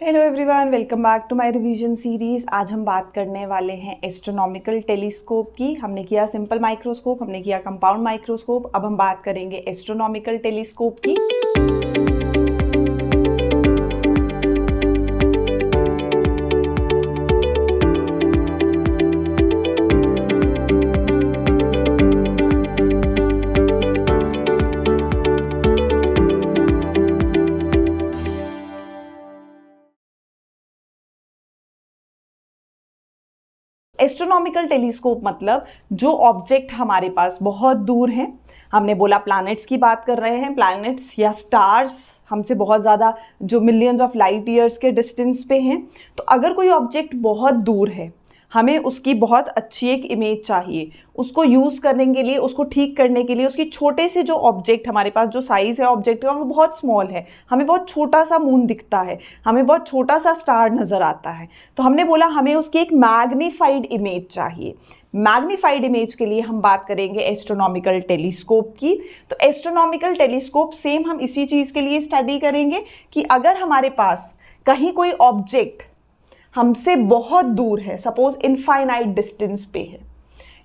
Hello everyone, welcome back to my revision series. आज हम बात करने वाले हैं एस्ट्रोनॉमिकल टेलीस्कोप की। हमने किया सिंपल माइक्रोस्कोप, हमने किया कंपाउंड माइक्रोस्कोप, अब हम बात करेंगे एस्ट्रोनॉमिकल टेलीस्कोप की। एस्ट्रोनॉमिकल टेलीस्कोप मतलब जो ऑब्जेक्ट हमारे पास बहुत दूर हैं। हमने बोला प्लैनेट्स की बात कर रहे हैं, प्लैनेट्स या स्टार्स हमसे बहुत ज़्यादा जो मिलियंस ऑफ लाइट ईयर्स के डिस्टेंस पे हैं। तो अगर कोई ऑब्जेक्ट बहुत दूर है, हमें उसकी बहुत अच्छी एक इमेज चाहिए। उसको यूज़ करने के लिए, उसको ठीक करने के लिए, उसकी छोटे से जो ऑब्जेक्ट हमारे पास जो साइज़ है ऑब्जेक्ट का वो बहुत स्मॉल है, हमें बहुत छोटा सा मून दिखता है, हमें बहुत छोटा सा स्टार नज़र आता है। तो हमने बोला हमें उसकी एक मैग्नीफाइड इमेज चाहिए। मैग्नीफाइड इमेज के लिए हम बात करेंगे एस्ट्रोनॉमिकल टेलीस्कोप की। तो एस्ट्रोनॉमिकल टेलीस्कोप सेम हम इसी चीज़ के लिए स्टडी करेंगे कि अगर हमारे पास कहीं कोई ऑब्जेक्ट हमसे बहुत दूर है, सपोज इनफाइनाइट डिस्टेंस पे है,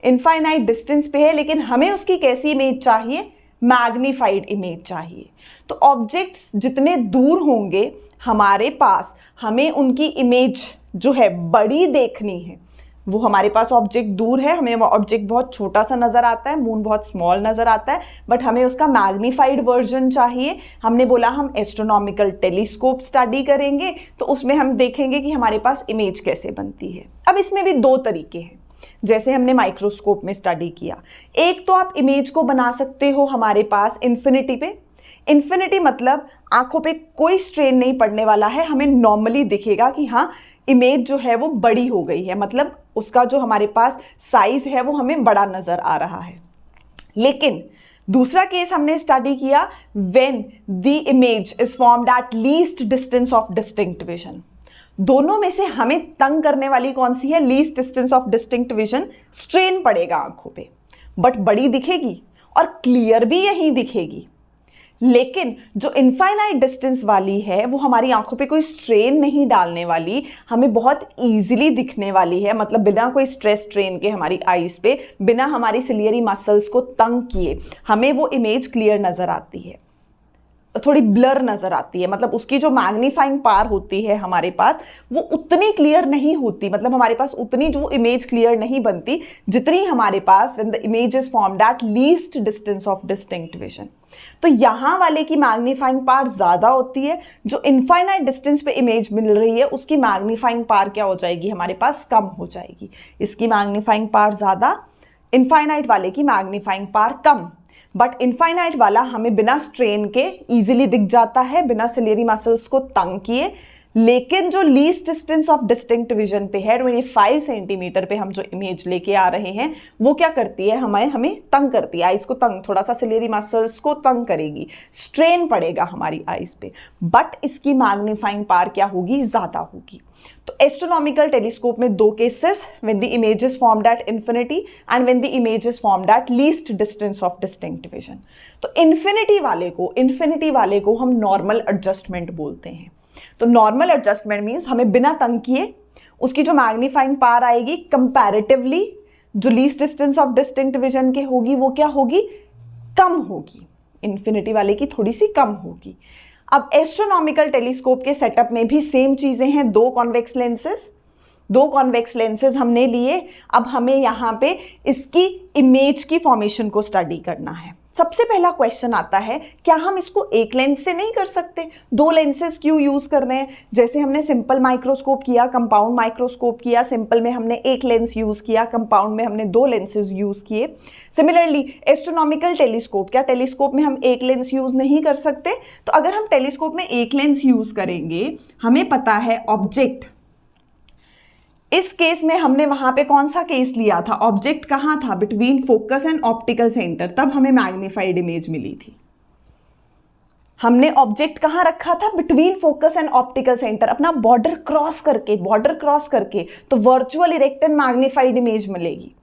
इनफाइनाइट डिस्टेंस पे है, लेकिन हमें उसकी कैसी इमेज चाहिए? मैग्नीफाइड इमेज चाहिए। तो ऑब्जेक्ट्स जितने दूर होंगे हमारे पास, हमें उनकी इमेज जो है बड़ी देखनी है। वो हमारे पास ऑब्जेक्ट दूर है, हमें ऑब्जेक्ट बहुत छोटा सा नज़र आता है, मून बहुत स्मॉल नज़र आता है, बट हमें उसका मैग्नीफाइड वर्जन चाहिए। हमने बोला हम एस्ट्रोनॉमिकल टेलीस्कोप स्टडी करेंगे, तो उसमें हम देखेंगे कि हमारे पास इमेज कैसे बनती है। अब इसमें भी दो तरीके हैं, जैसे हमने माइक्रोस्कोप में स्टडी किया। एक तो आप इमेज को बना सकते हो हमारे पास इन्फिनिटी पे। इन्फिनिटी मतलब आंखों पे कोई स्ट्रेन नहीं पड़ने वाला है, हमें नॉर्मली दिखेगा कि हाँ इमेज जो है वो बड़ी हो गई है, मतलब उसका जो हमारे पास साइज है वो हमें बड़ा नजर आ रहा है। लेकिन दूसरा केस हमने स्टडी किया, when the image is formed at least distance of distinct vision. दोनों में से हमें तंग करने वाली कौन सी है? Least distance of distinct vision. Strain पड़ेगा आंखों पे, बट बड़ी दिखेगी और क्लियर भी यही दिखेगी। लेकिन जो इनफाइनाइट डिस्टेंस वाली है वो हमारी आंखों पे कोई स्ट्रेन नहीं डालने वाली, हमें बहुत इजीली दिखने वाली है, मतलब बिना कोई स्ट्रेस स्ट्रेन के हमारी आईज पे, बिना हमारी सिलियरी मसल्स को तंग किए हमें वो इमेज क्लियर नजर आती है, थोड़ी ब्लर नजर आती है। मतलब उसकी जो मैग्नीफाइंग पावर होती है हमारे पास वो उतनी क्लियर नहीं होती, मतलब हमारे पास उतनी जो इमेज क्लियर नहीं बनती जितनी हमारे पास when the image is formed at least distance of distinct vision. तो यहां वाले की मैग्नीफाइंग पावर ज्यादा होती है, जो इनफाइनाइट डिस्टेंस पे इमेज मिल रही है उसकी मैग्नीफाइंग पावर क्या हो जाएगी? हमारे पास कम हो जाएगी। इसकी मैग्नीफाइंग पावर ज्यादा, इनफाइनाइट वाले की magnifying power come. But infinite वाला हमें बिना स्ट्रेन के इजीली दिख जाता है, बिना सिलियरी मसल्स को तंग किए। लेकिन जो least distance of distinct vision पे है, 25 सेंटीमीटर पे हम जो इमेज लेके आ रहे हैं, वो क्या करती है? हमें तंग करती है, आइज को तंग, थोड़ा सा सिलियरी मसल्स को तंग करेगी, स्ट्रेन पड़ेगा हमारी आइज पे, बट इसकी मैग्नीफाइंग पावर क्या होगी? ज्यादा होगी। तो एस्ट्रोनॉमिकल टेलीस्कोप में दो cases, when the image is formed at infinity and when the image is formed at least distance of distinct vision. तो इन्फिनिटी वाले को हम नॉर्मल एडजस्टमेंट बोलते हैं। तो नॉर्मल एडजस्टमेंट मीन्स हमें बिना तंग किए उसकी जो मैग्नीफाइंग पावर आएगी कंपैरेटिवली जो least distance of distinct vision के होगी वो क्या होगी? कम होगी। इन्फिनिटी वाले की थोड़ी सी कम होगी। अब एस्ट्रोनॉमिकल टेलीस्कोप के सेटअप में भी सेम चीजें हैं। दो कॉन्वेक्स लेंसेज हमने लिए। अब हमें यहां पे इसकी इमेज की फॉर्मेशन को स्टडी करना है। सबसे पहला क्वेश्चन आता है, क्या हम इसको एक लेंस से नहीं कर सकते? दो लेंसेज क्यों यूज कर रहे हैं? जैसे हमने सिंपल माइक्रोस्कोप किया, कंपाउंड माइक्रोस्कोप किया। सिंपल में हमने एक लेंस यूज किया, कंपाउंड में हमने दो लेंसेज यूज किए। सिमिलरली एस्ट्रोनॉमिकल टेलीस्कोप, क्या टेलीस्कोप में हम एक लेंस यूज नहीं कर सकते? तो अगर हम टेलीस्कोप में एक लेंस यूज करेंगे, हमें पता है ऑब्जेक्ट, इस केस में हमने वहां पे कौन सा केस लिया था? ऑब्जेक्ट कहां था? Between focus and optical centre, तब हमें मैग्नीफाइड इमेज मिली थी। हमने ऑब्जेक्ट कहां रखा था? Between focus and optical centre, अपना बॉर्डर क्रॉस करके, तो virtual erect and magnified image मिलेगी।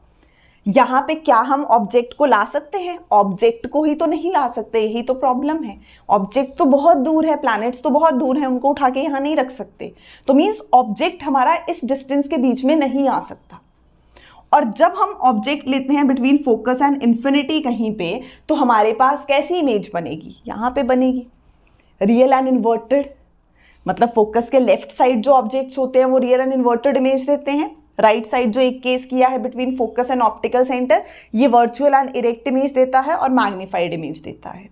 यहाँ पे क्या हम ऑब्जेक्ट को ला सकते हैं? ऑब्जेक्ट को ही तो नहीं ला सकते, यही तो प्रॉब्लम है। ऑब्जेक्ट तो बहुत दूर है, प्लैनेट्स तो बहुत दूर है, उनको उठा के यहाँ नहीं रख सकते। तो मीन्स ऑब्जेक्ट हमारा इस डिस्टेंस के बीच में नहीं आ सकता। और जब हम ऑब्जेक्ट लेते हैं बिटवीन फोकस एंड इन्फिनिटी कहीं पे, तो हमारे पास कैसी इमेज बनेगी? यहाँ पे बनेगी रियल एंड इन्वर्टेड। मतलब फोकस के लेफ्ट साइड जो ऑब्जेक्ट्स होते हैं वो रियल एंड इन्वर्टेड इमेज देते हैं। राइट साइड जो एक केस किया है between focus and optical centre, ये वर्चुअल एंड इरेक्ट इमेज देता है और मैग्नीफाइड इमेज देता है।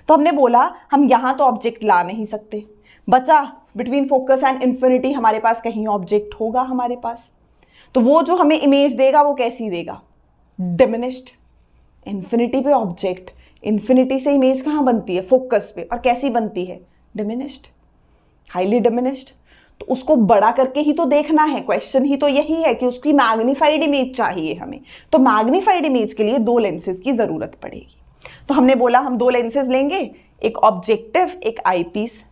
तो हमने बोला हम यहाँ तो ऑब्जेक्ट ला नहीं सकते, बचा बिटवीन फोकस एंड इन्फिनिटी हमारे पास कहीं ऑब्जेक्ट होगा हमारे पास। तो वो जो हमें इमेज देगा वो कैसी देगा? डिमिनिश्ड। इन्फिनिटी पे ऑब्जेक्ट, इन्फिनिटी से इमेज कहाँ बनती है? फोकस पे। और कैसी बनती है? Diminished, highly diminished. तो उसको बड़ा करके ही तो देखना है, क्वेश्चन ही तो यही है कि उसकी मैग्नीफाइड इमेज चाहिए हमें। तो मैग्नीफाइड इमेज के लिए 2 लेंसेज की जरूरत पड़ेगी। तो हमने बोला हम 2 लेंसेज लेंगे, एक ऑब्जेक्टिव, एक आईपीस।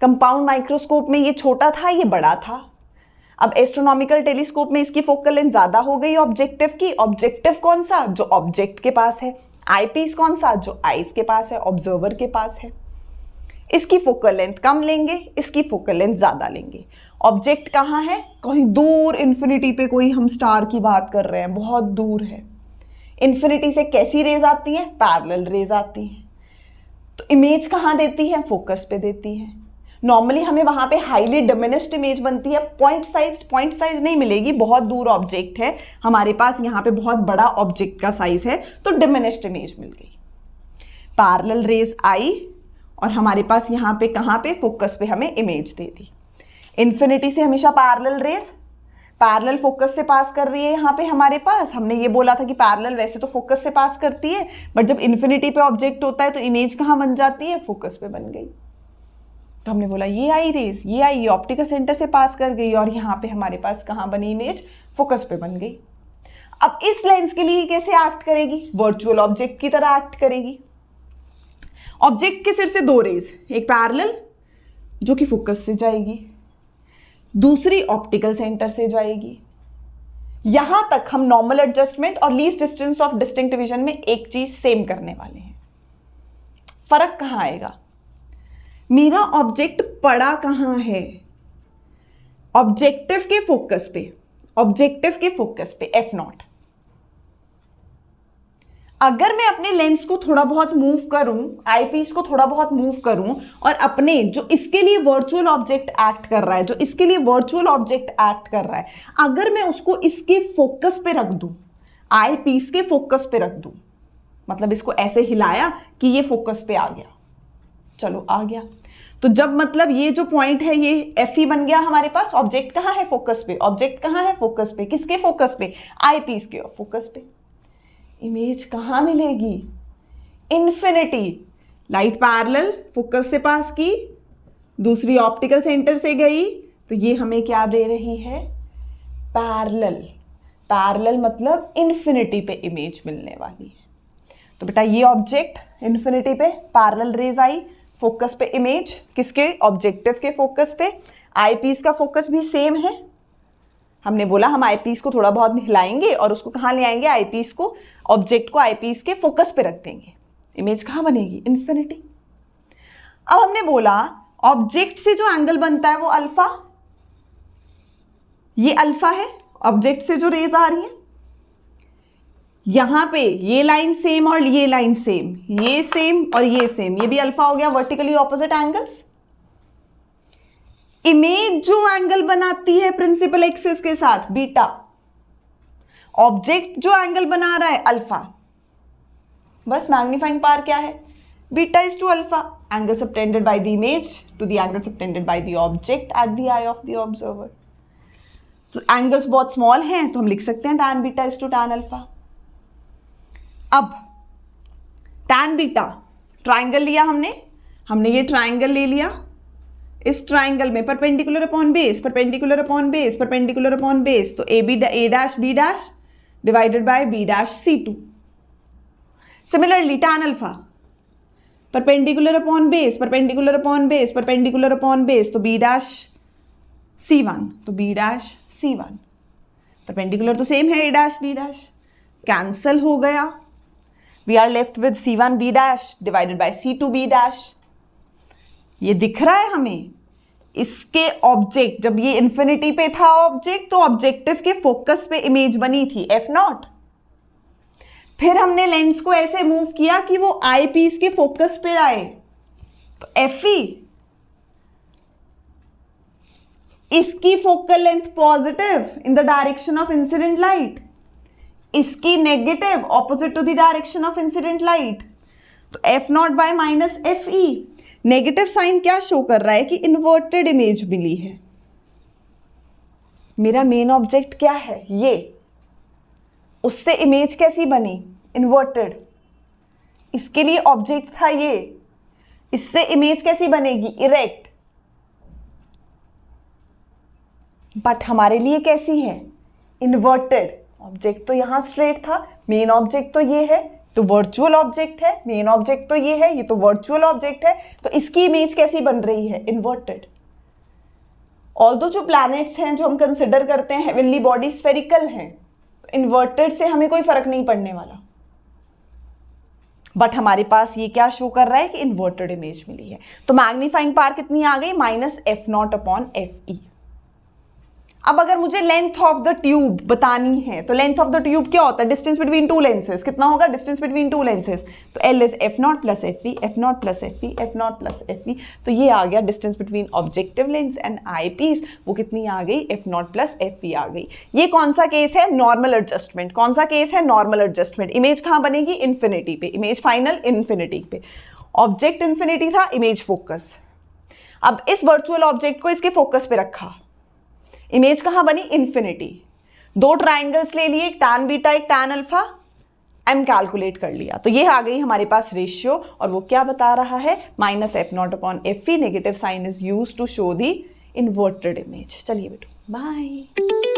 कंपाउंड माइक्रोस्कोप में ये छोटा था, ये बड़ा था। अब एस्ट्रोनॉमिकल टेलीस्कोप में इसकी फोकल लेंथ ज्यादा हो गई ऑब्जेक्टिव की। ऑब्जेक्टिव कौन सा? जो ऑब्जेक्ट के पास है। आईपीस कौन सा? जो आईज के पास है, ऑब्जर्वर के पास है। इसकी फोकल लेंथ कम लेंगे, इसकी फोकल लेंथ ज्यादा लेंगे। ऑब्जेक्ट कहाँ है? कहीं दूर इन्फिनिटी पे, कोई हम स्टार की बात कर रहे हैं, बहुत दूर है। इन्फिनिटी से कैसी रेज आती हैं? पैरेलल रेज आती हैं। तो इमेज कहाँ देती है? फोकस पे देती है। नॉर्मली हमें वहां पे हाईली डिमिनिश्ड इमेज बनती है, पॉइंट साइज नहीं मिलेगी, बहुत दूर ऑब्जेक्ट है हमारे पास, यहाँ पे बहुत बड़ा ऑब्जेक्ट का साइज है, तो डिमिनिश्ड इमेज मिल गई। पैरेलल रेज आई और हमारे पास यहाँ पे कहाँ पे? फोकस पे हमें इमेज दे दी। इन्फिनिटी से हमेशा पैरेलल रेज पैरेलल फोकस से पास कर रही है यहाँ पे हमारे पास। हमने ये बोला था कि पैरेलल वैसे तो फोकस से पास करती है, बट जब इन्फिनिटी पे ऑब्जेक्ट होता है तो इमेज कहाँ बन जाती है? फोकस पे बन गई। तो हमने बोला ये आई रेज, ये आई, ये ऑप्टिकल सेंटर से पास कर गई और यहाँ पे हमारे पास कहाँ बनी इमेज? फोकस पे बन गई। अब इस लेंस के लिए कैसे एक्ट करेगी? वर्चुअल ऑब्जेक्ट की तरह एक्ट करेगी। ऑब्जेक्ट के सिर से 2 रेज, एक पैरेलल जो कि फोकस से जाएगी, दूसरी ऑप्टिकल सेंटर से जाएगी। यहां तक हम नॉर्मल एडजस्टमेंट और least distance of distinct division में एक चीज सेम करने वाले हैं। फर्क कहां आएगा? मेरा ऑब्जेक्ट पड़ा कहां है? ऑब्जेक्टिव के फोकस पे, ऑब्जेक्टिव के फोकस पे F0। अगर मैं अपने लेंस को थोड़ा बहुत मूव करूं, आईपीस को थोड़ा बहुत मूव करूं और अपने जो इसके लिए वर्चुअल ऑब्जेक्ट एक्ट कर रहा है, जो इसके लिए वर्चुअल ऑब्जेक्ट एक्ट कर रहा है, अगर मैं उसको इसके फोकस पे रख दूं, आईपीस के फोकस पे रख दूं, मतलब इसको ऐसे हिलाया कि ये फोकस पे आ गया, चलो आ गया। तो जब मतलब ये जो पॉइंट है ये एफ बन गया हमारे पास, ऑब्जेक्ट कहाँ है? फोकस पे। ऑब्जेक्ट कहाँ है? फोकस पे। किसके फोकस पे? आईपीस के फोकस पे। इमेज कहाँ मिलेगी? इन्फिनिटी। लाइट पैरेलल फोकस से पास की, दूसरी ऑप्टिकल सेंटर से गई, तो ये हमें क्या दे रही है? पैरेलल। पैरेलल मतलब इन्फिनिटी पे इमेज मिलने वाली है। तो बेटा ये ऑब्जेक्ट इन्फिनिटी पे पैरेलल रेज आई, फोकस पे इमेज, किसके? ऑब्जेक्टिव के फोकस पे। आईपीस का फोकस भी सेम है। हमने बोला हम आईपीस को थोड़ा बहुत हिलाएंगे और उसको कहाँ ले आएंगे? आईपीस को, ऑब्जेक्ट को आईपीस के फोकस पे रख देंगे। इमेज कहाँ बनेगी? इन्फिनिटी। अब हमने बोला ऑब्जेक्ट से जो एंगल बनता है वो अल्फा, ये अल्फा है। ऑब्जेक्ट से जो रेज आ रही है, यहां पे ये लाइन सेम और ये लाइन सेम, ये सेम और ये सेम, ये भी अल्फा हो गया, वर्टिकली ऑपोजिट एंगल्स। इमेज जो एंगल बनाती है प्रिंसिपल एक्सिस के साथ, बीटा। ऑब्जेक्ट जो एंगल बना रहा है, अल्फा। बस मैग्नीफाइंग पावर क्या है? Beta is to alpha. Angle subtended by the image to the angle subtended by the object at the eye of the observer. तो एंगल्स बहुत स्मॉल हैं तो हम लिख सकते हैं tan beta is to tan alpha. अब tan बीटा, ट्राइंगल लिया हमने ये ट्राइंगल ले लिया। इस ट्राइंगल में perpendicular upon base, perpendicular upon base, perpendicular upon base, तो A dash B dash divided bye B dash C2। Similarly tan alpha, perpendicular upon base, perpendicular upon base, perpendicular upon base, तो B dash C1, तो B dash C1। Perpendicular तो same है, A dash B dash. Cancel हो गया, we are left with C1b dash divided by C2b dash. ये दिख रहा है हमें, इसके ऑब्जेक्ट, जब ये इंफिनिटी पे था ऑब्जेक्ट, तो ऑब्जेक्टिव के फोकस पे इमेज बनी थी F0। फिर हमने लेंस को ऐसे मूव किया कि वो आई पीस के फोकस पे आए, तो FE, इसकी focal length positive in the direction of incident light, इसकी negative opposite to the direction of incident light, तो F0 by minus FE। Negative sign क्या शो कर रहा है कि इन्वर्टेड इमेज मिली है। मेरा मेन ऑब्जेक्ट क्या है, ये, उससे इमेज कैसी बनी, इन्वर्टेड। इसके लिए ऑब्जेक्ट था ये, इससे इमेज कैसी बनेगी, इरेक्ट। बट हमारे लिए कैसी है, इन्वर्टेड। ऑब्जेक्ट तो यहां स्ट्रेट था, मेन ऑब्जेक्ट तो ये है, तो वर्चुअल ऑब्जेक्ट है, मेन ऑब्जेक्ट तो ये है, ये तो वर्चुअल ऑब्जेक्ट है, तो इसकी इमेज कैसी बन रही है, इन्वर्टेड। ऑल्दो जो प्लैनेट्स हैं जो हम कंसिडर करते हैं हेवनली बॉडी स्फेरिकल हैं, तो इन्वर्टेड से हमें कोई फर्क नहीं पड़ने वाला। बट हमारे पास ये क्या शो कर रहा है कि इन्वर्टेड इमेज मिली है। तो मैग्नीफाइंग पावर कितनी आ गई, माइनस F0 अपॉन FE। अब अगर मुझे लेंथ ऑफ द ट्यूब बतानी है, तो लेंथ ऑफ द ट्यूब क्या होता है, डिस्टेंस बिटवीन टू लेंसेज। कितना होगा डिस्टेंस बिटवीन टू लेंसेज, तो L is F0 plus FE, F0 plus FE, F0 plus FE। तो ये आ गया distance between objective lens and eyepiece, वो कितनी आ गई, F0 प्लस FE आ गई। ये कौन सा केस है, नॉर्मल एडजस्टमेंट। कौन सा केस है, नॉर्मल एडजस्टमेंट। इमेज कहाँ बनेगी, इन्फिनिटी पे, इमेज फाइनल इन्फिनिटी पे। ऑब्जेक्ट इन्फिनिटी था, इमेज फोकस। अब इस वर्चुअल ऑब्जेक्ट को इसके फोकस पे रखा, इमेज कहां बनी, इन्फिनिटी। दो ट्राइंगल्स ले लिए, एक टैन बीटा एक टैन अल्फा, M कैलकुलेट कर लिया, तो ये आ गई हमारे पास रेशियो। और वो क्या बता रहा है, minus F0 upon FE। Negative sign is use to show the inverted image. चलिए बेटो, बाय।